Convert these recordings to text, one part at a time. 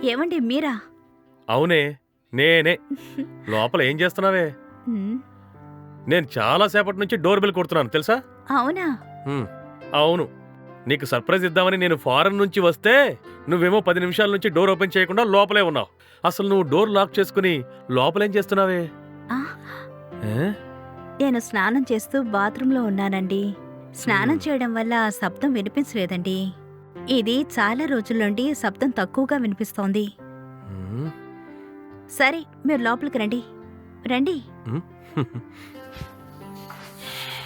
ఏమండి మీరా? అవునే, నేనే. లోపల ఏం చేస్తున్నావే? ఉమ్, నేను చాలా సేపటి నుంచి డోర్ బెల్ కొడుతున్నాను తెలుసా? అవునా? హ్మ్, అవును. నీకు సర్ప్రైజ్ ఇద్దామని నేను ఫారెన్ నుంచి వస్తే నువ్వేమో 10 నిమిషాల నుంచి డోర్ ఓపెన్ చేయకుండా లోపలే ఉన్నావు. అసలు నువ్వు డోర్ లాక్ చేసుకుని లోపలేం చేస్తున్నావే? ఆ, ఏ? నేను స్నానం చేస్తూ బాత్రూంలో ఉన్నానండి. స్నానం చేయడం వల్ల శబ్దం వినిపించలేదండి. ఇది చాలా రోజుల నుండి శబ్దం తక్కువగా వినిపిస్తోంది. హ్మ్, సరే, మీరు లోపలికి రండి. రండి. హ్మ్.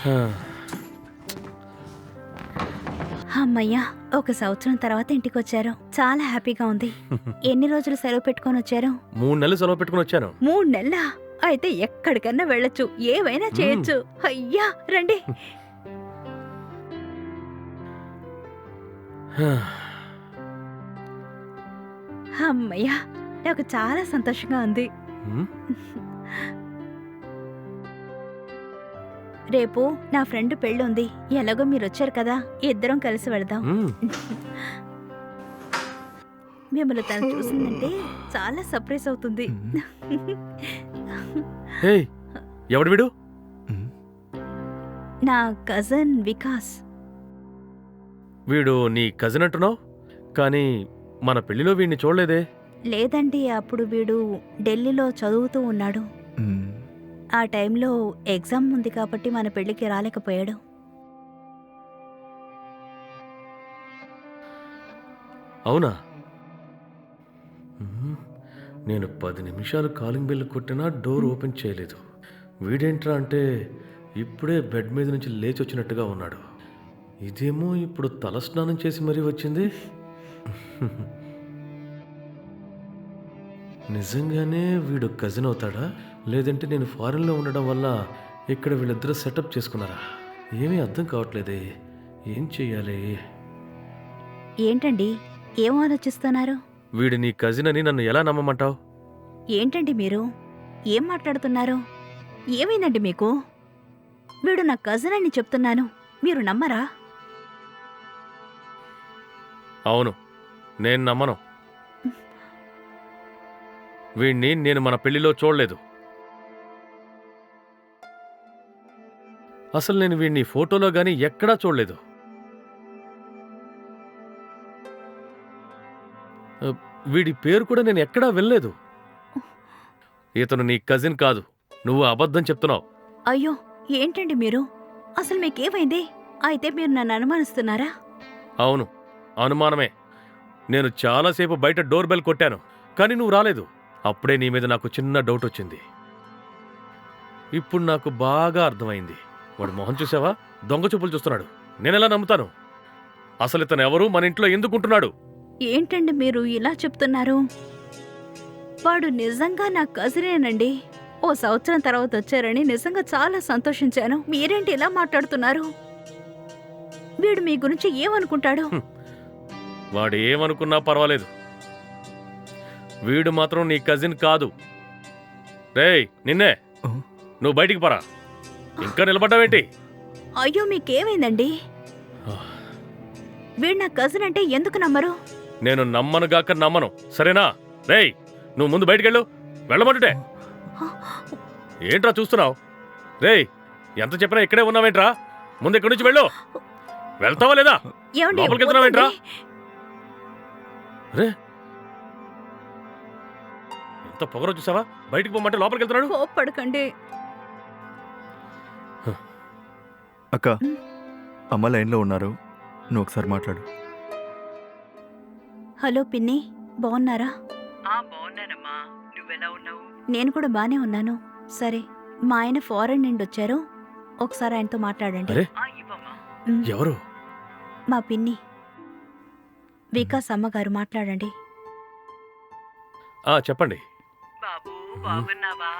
హా, అమ్మయ్యా, 1 సంవత్సరం తర్వాత ఇంటికొచ్చారు. చాలా హ్యాపీగా ఉంది. ఎన్ని రోజులు సెలవు పెట్టుకొని వచ్చారు? 3 నెలలు సెలవు పెట్టుకుని వచ్చాను. 3 నెలలా? అయితే ఎక్కడికన్నా వెళ్ళొచ్చు, ఏవైనా చేయొచ్చు. అయ్యా, రండి. హా, అమ్మయ్యా, నాకు చాలా సంతోషంగా ఉంది. హ్మ్, రేపు నా ఫ్రెండ్ పెళ్ళుంది. ఎలాగో మీరొచ్చారు కదా, ఇద్దరం కలిసి వెళదాం. హ్మ్. మిమ్మల్ని తను చూసిందంటే చాలా సర్ప్రైజ్ అవుతుంది. హేయ్, ఎవడు వీడు? నా కజన్ వికాస్. వీడు నీ కజిన్ అంటున్నావు, కానీ మన పెళ్లిలో వీడిని చూడలేదే. లేదండి, అప్పుడు వీడు ఢిల్లీలో చదువుతూ ఉన్నాడు. ఆ టైంలో ఎగ్జామ్ ఉంది కాబట్టి మన పెళ్లికి రాలేకపోయాడు. అవునా? హ్మ్, నేను 10 నిమిషాలు కాలింగ్ బెల్ కొట్టినా డోర్ ఓపెన్ చేయలేదు. వీడేంట్రా అంటే ఇప్పుడే బెడ్ మీద నుంచి లేచి వచ్చినట్టుగా ఉన్నాడు. ఇదేమో ఇప్పుడు తలస్నానం చేసి మరీ వచ్చింది. నిజంగానే వీడు కజిన్ అవుతాడా, లేదంటే నేను ఫారెన్లో ఉండడం వల్ల ఇక్కడ వీళ్ళిద్దరూ సెటప్ చేసుకున్నారా? ఏమీ అర్థం కావట్లేదే. ఏం చెయ్యాలి? ఏంటండి, ఏం ఆలోచిస్తున్నారు? వీడు నీ కజిన్ అని నన్ను ఎలా నమ్మమంటావు? ఏంటండి మీరు? ఏం మాట్లాడుతున్నారు? ఏమైందండి మీకు? వీడు నా కజిన్ అని చెప్తున్నాను, మీరు నమ్మరా? అవును, నేను నమ్మను. వీణ్ణి నేను మన పెళ్లిలో చూడలేదు. అసలు నేను వీణ్ణి ఫోటోలో గానీ ఎక్కడా చూడలేదు. వీడి పేరు కూడా నేను ఎక్కడా వినలేదు. ఇతను నీ కజిన్ కాదు, నువ్వు అబద్ధం చెప్తున్నావు. అయ్యో, ఏంటండి మీరు? అసలు మీకేమైంది? అయితే మీరు నన్ను అనుమానిస్తున్నారా? అవును, అనుమానమే. నేను చాలాసేపు బయట డోర్ బెల్ కొట్టాను, కానీ నువ్వు రాలేదు. అప్పుడే నీ మీద నాకు చిన్న డౌట్ వచ్చింది. ఇప్పుడు నాకు బాగా అర్థమైంది. వాడు మొహం చూసావా? దొంగ చూపులు చూస్తున్నాడు. నేనెలా నమ్ముతాను? అసలు ఇతను ఎవరు, మన ఇంట్లో ఎందుకుంటున్నాడు? ఏంటండి మీరు ఇలా చెప్తున్నారు? వాడు నిజంగా నా కజినేనండి. 1 సంవత్సరం తర్వాత వచ్చారని నిజంగా చాలా సంతోషించాను. మీరేంటి ఇలా మాట్లాడుతున్నారు? వీడు మీ గురించి ఏమనుకుంటాడు? వాడు ఏమనుకున్నా పర్వాలేదు, వీడు మాత్రం నీ కజిన్ కాదు. రేయ్, నిన్నే. నువ్వు బయటికి పరా. ఇంకా నిలబడ్డావేంటి? అయ్యో, మీకేమైందండి? వీడు నా కజిన్ అంటే ఎందుకు నమ్మరు? నేను నమ్మనుగాక నమ్మను, సరేనా? రేయ్, నువ్వు ముందు బయటికెళ్ళు. వెళ్ళమంటుంటే ఏంట్రా చూస్తున్నావు? రేయ్, ఎంత చెప్పినా ఇక్కడే ఉన్నావేంట్రా? ముందు ఇక్కడి నుంచి వెళ్ళు. వెళ్తావా లేదా? ఏమండి, లోపలికి వెళ్తున్నావేంట్రా? వద్దండి. రే, ఎంత పొగరో చూసావా? బయటికి పోమంటే లోపలికి వెళ్తున్నాడు. కోప్పడకండి. అక్క, అమ్మ లైన్లో ఉన్నారు, నువ్వు ఒకసారి మాట్లాడు. హలో పిన్ని, బాగున్నారా? బాగున్నానమ్మా, నువ్వెలా ఉన్నావు? నేను కూడా బానే ఉన్నాను. సరే, మా ఆయన ఫారెన్ నుండి వచ్చారు, ఒకసారి ఆయనతో మాట్లాడండి. అరే, ఇవ్వమ్మా. ఉమ్, ఎవరు? మా పిన్ని వికాస్ అమ్మగారు, మాట్లాడండి. చెప్పండి. బాబు, బాగున్నావా?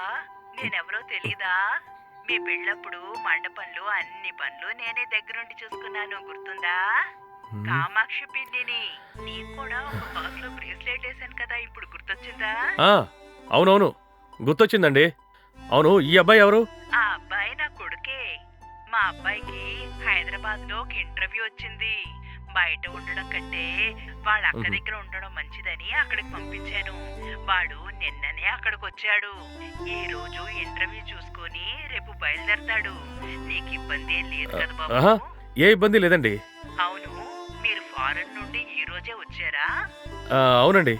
నేనెవరో తెలీదా? మీ పెళ్ళప్పుడు మండపంలో అన్ని పనులు నేనే దగ్గరుండి చూసుకున్నాను, గుర్తుందా? కామాక్షి పిన్నిని. నీకు కూడా ఒక బాక్స్లో బ్రేస్లెట్ వేసాను కదా, ఇప్పుడు గుర్తొచ్చిందా? అవునవును, గుర్తొచ్చిందండి. అవును, ఈ అబ్బాయి ఎవరు? ఆ అబ్బాయి నా కొడుకే. మా అబ్బాయికి హైదరాబాద్ లో ఒక ఇంటర్వ్యూ వచ్చింది. బయట ఉండడం కంటే వాళ్ళ అక్క దగ్గర ఉండడం మంచిదని అక్కడికి పంపించాను. వాడు నిన్ననే అక్కడికి వచ్చాడు. ఈ రోజు ఇంటర్వ్యూ చూసుకొని రేపు బయలుదేరతాడు. నీకు ఇబ్బంది ఏం లేదు కదా ఆహా, బాబు? ఏ ఇబ్బంది లేదండి. అవును, మీరు ఫారెన్ నుండి ఈ రోజే వచ్చారా? అవునండి.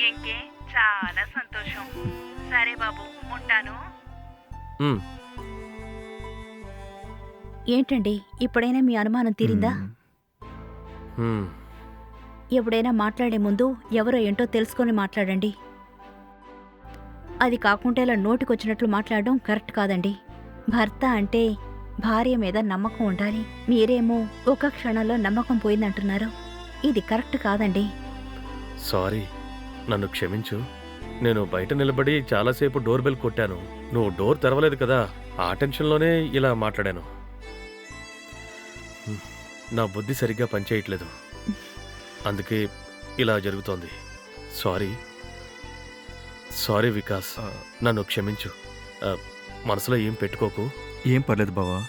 ఇంకే, చాలా సంతోషం. సరే బాబు, ఉంటాను. ఉమ్, ఏంటండి ఇప్పుడైనా మీ అనుమానం తీరిందా? ఉమ్. ఎప్పుడైనా మాట్లాడే ముందు ఎవరో ఏంటో తెలుసుకొని మాట్లాడండి. అది కాకుండా ఇలా నోటికొచ్చినట్లు మాట్లాడడం కరెక్ట్ కాదండి. భర్త అంటే భార్య మీద నమ్మకం ఉండాలి. మీరేమో ఒక క్షణంలో నమ్మకం పోయిందంటున్నారు. ఇది కరెక్ట్ కాదండి. సారీ, నన్ను క్షమించు. నేను బయట నిలబడి చాలాసేపు డోర్ బెల్ కొట్టాను. నువ్వు డోర్ తెరవలేదు కదా, ఆ టెన్షన్లోనే ఇలా మాట్లాడాను. నా బుద్ధి సరిగ్గా పనిచేయట్లేదు, అందుకే ఇలా జరుగుతోంది. సారీ సారీ వికాస్, ఆ, నన్ను క్షమించు. మనసులో ఏం పెట్టుకోకు. ఏం పర్లేదు బావా.